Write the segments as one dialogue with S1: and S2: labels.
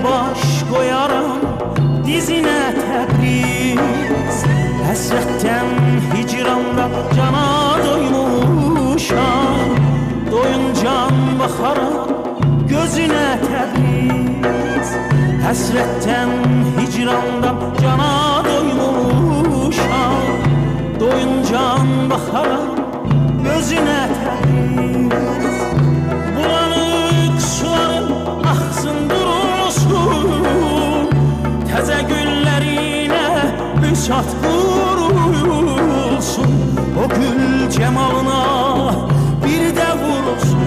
S1: baş koyaram dizine Təbriz. Həsrətdən hicranda cana doymuşam, doyuncan baxaram gözüne Təbriz. Həsrətdən hicranda cana doymuşam, doyuncan baxaram gözüne Təbriz. Bulanık suların axsın durulsun, təzə güllərinə büsat vurulsun. O gül cemalına bir də vurulsun,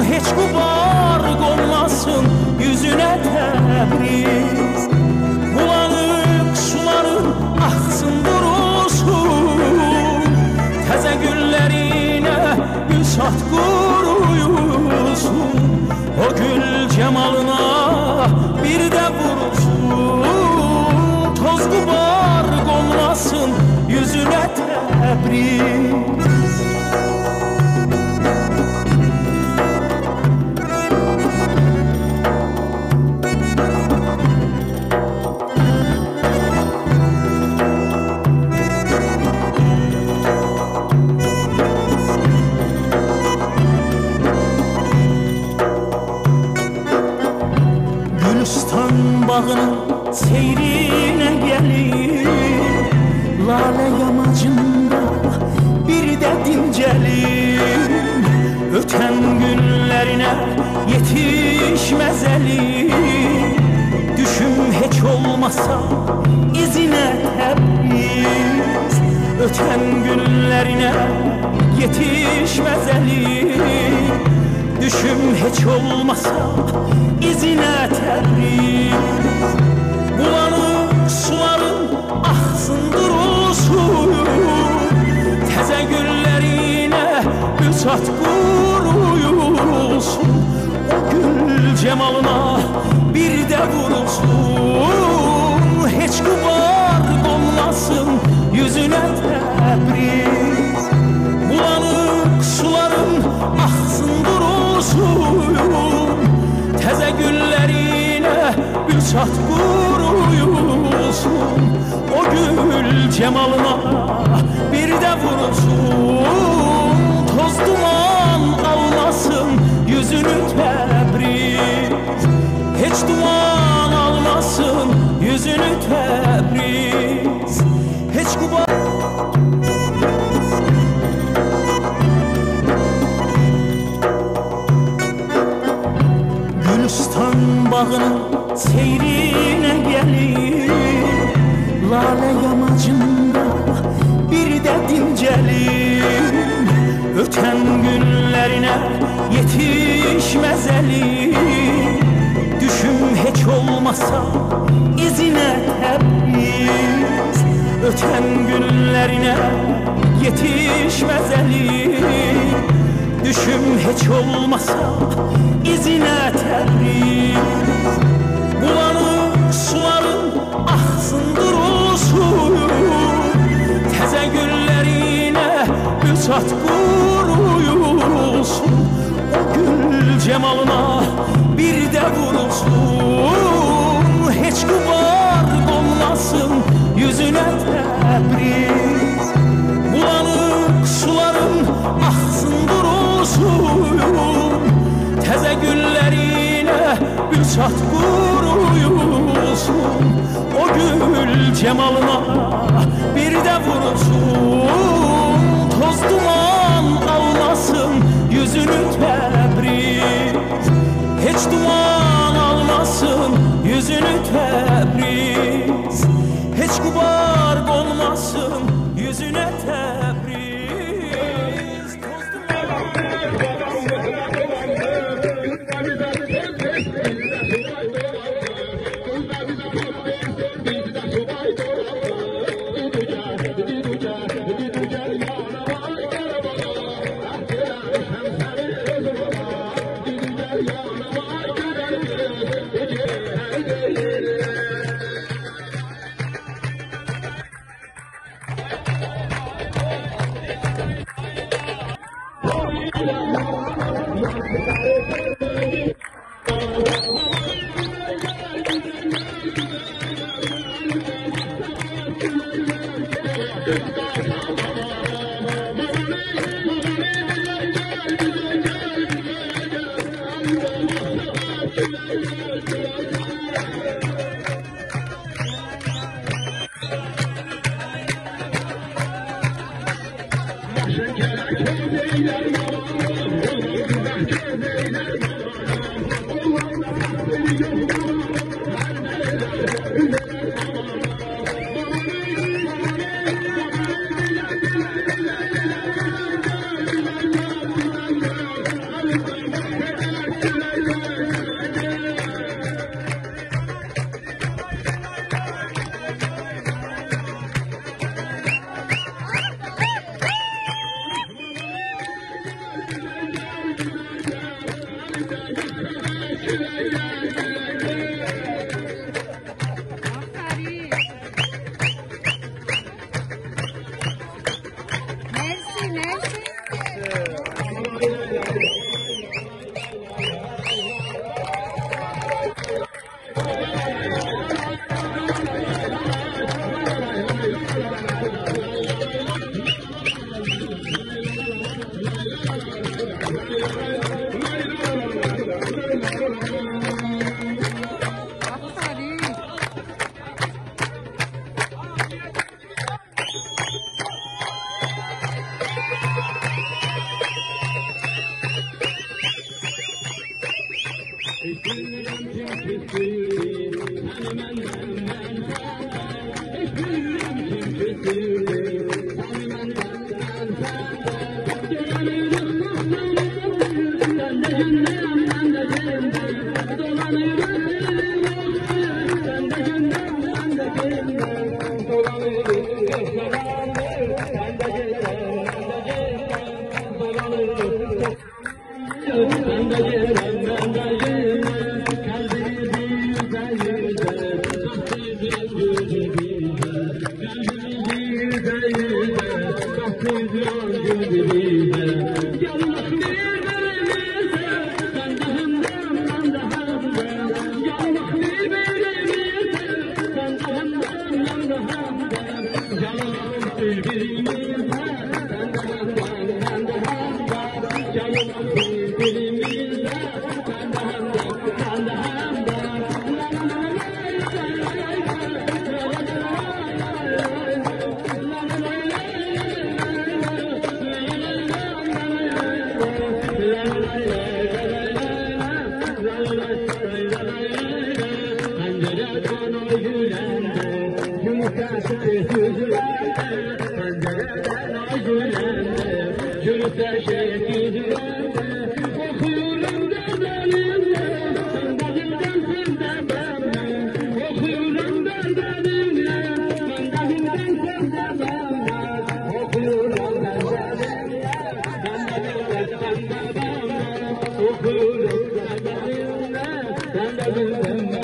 S1: heç qubar qolmasın yüzünə Təbriz. Bulanık suların axsın durulsun, təzə güllərinə büsat quruyulsun. O gül cemalına bir də vurulsun, toz qubar qolmasın yüzünə Təbriz. Bağının seyrine gelir, lale yamacında bir de dincelim. Öten günlerine yetişmez elim, düşüm hiç olmasa izine Təbriz. Öten günlerine yetişmez elim, düşüm hiç olmasa izine Təbriz. Bulanık suların axsın durulsun, təzə güllərinə büsat quruyulsun. O gül cemalına bir də vurulsun, heç qubar qolmasın yüzünə Təbriz. Bulanık suların axsın durulsun, təzə güllərinə büsat quruyulsun. O gül cemalına bir də vurulsun, toz duman almasın yüzünü Təbriz. Heç duman almasın yüzünü Təbriz. Heç qubar Gülistan bağının seyrine gelir, lale yamacında bir de dincelim. Öten günlerine yetişmez elim, düşüm hiç olmasa izine Təbriz. Öten günlerine yetişmez elim, düşüm hiç olmasa izine Təbriz. Bulanık suların axsın durulsun, təzə güllərinə büsat quruyulsun. O gül cemalına bir də vurulsun, heç qubar qolmasın yüzünə Təbriz. Bulanık suların axsın durulsun, təzə güllərinə büsat quruyulsun. O gül cemalına bir də vurulsun, toz duman almasın yüzünü Təbriz. Heç duman almasın yüzünü Təbriz. Heç qubar qolmasın yüzünə Təbriz. Toz duman
S2: Oh,